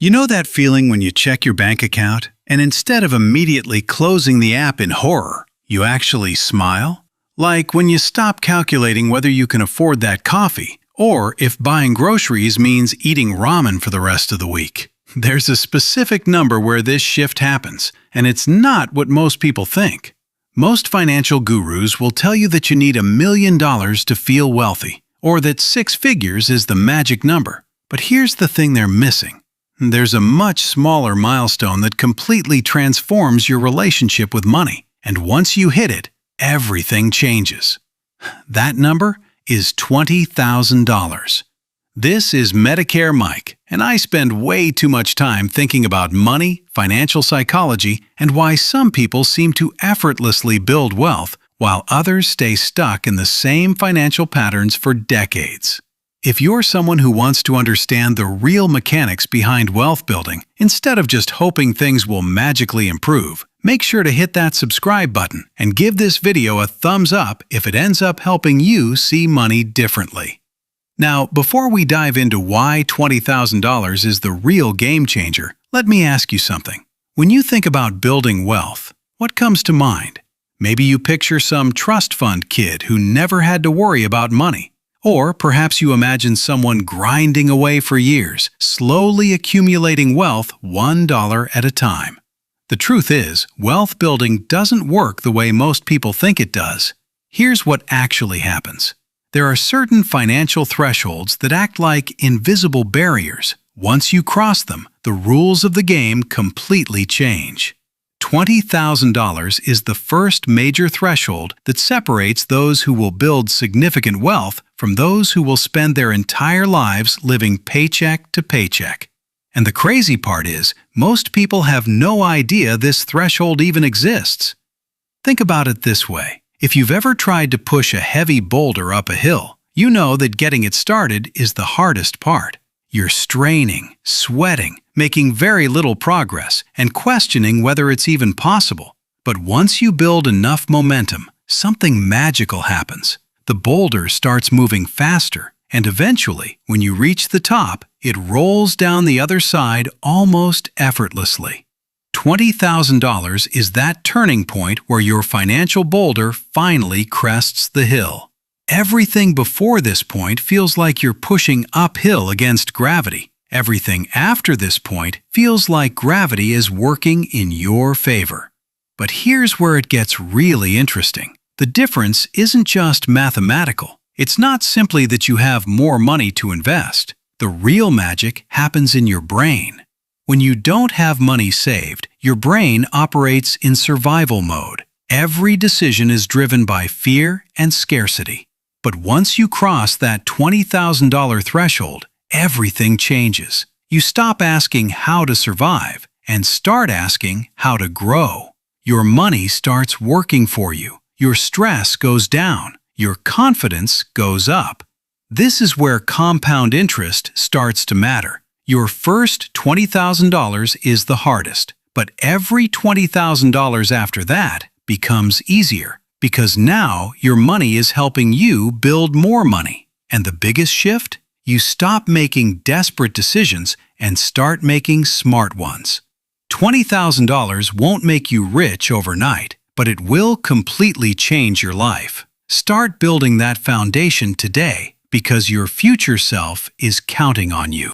You know that feeling when you check your bank account and instead of immediately closing the app in horror, you actually smile? Like when you stop calculating whether you can afford that coffee or if buying groceries means eating ramen for the rest of the week. There's a specific number where this shift happens, and it's not what most people think. Most financial gurus will tell you that you need $1 million to feel wealthy, or that 6 figures is the magic number. But here's the thing they're missing. There's a much smaller milestone that completely transforms your relationship with money, and once you hit it, everything changes. That number is $20,000. This is Medicare Mike, and I spend way too much time thinking about money, financial psychology, and why some people seem to effortlessly build wealth while others stay stuck in the same financial patterns for decades. If you're someone who wants to understand the real mechanics behind wealth building, instead of just hoping things will magically improve, make sure to hit that subscribe button and give this video a thumbs up if it ends up helping you see money differently. Now, before we dive into why $20,000 is the real game changer, let me ask you something. When you think about building wealth, what comes to mind? Maybe you picture some trust fund kid who never had to worry about money. Or perhaps you imagine someone grinding away for years, slowly accumulating wealth $1 at a time. The truth is, wealth building doesn't work the way most people think it does. Here's what actually happens. There are certain financial thresholds that act like invisible barriers. Once you cross them, the rules of the game completely change. $20,000 is the first major threshold that separates those who will build significant wealth from those who will spend their entire lives living paycheck to paycheck. And the crazy part is, most people have no idea this threshold even exists. Think about it this way. If you've ever tried to push a heavy boulder up a hill, you know that getting it started is the hardest part. You're straining, sweating, making very little progress, and questioning whether it's even possible. But once you build enough momentum, something magical happens. The boulder starts moving faster, and eventually, when you reach the top, it rolls down the other side almost effortlessly. $20,000 is that turning point where your financial boulder finally crests the hill. Everything before this point feels like you're pushing uphill against gravity. Everything after this point feels like gravity is working in your favor. But here's where it gets really interesting. The difference isn't just mathematical. It's not simply that you have more money to invest. The real magic happens in your brain. When you don't have money saved, your brain operates in survival mode. Every decision is driven by fear and scarcity. But once you cross that $20,000 threshold, everything changes. You stop asking how to survive and start asking how to grow. Your money starts working for you. Your stress goes down. Your confidence goes up. This is where compound interest starts to matter. Your first $20,000 is the hardest, but every $20,000 after that becomes easier. Because now your money is helping you build more money. And the biggest shift? You stop making desperate decisions and start making smart ones. $20,000 won't make you rich overnight, but it will completely change your life. Start building that foundation today because your future self is counting on you.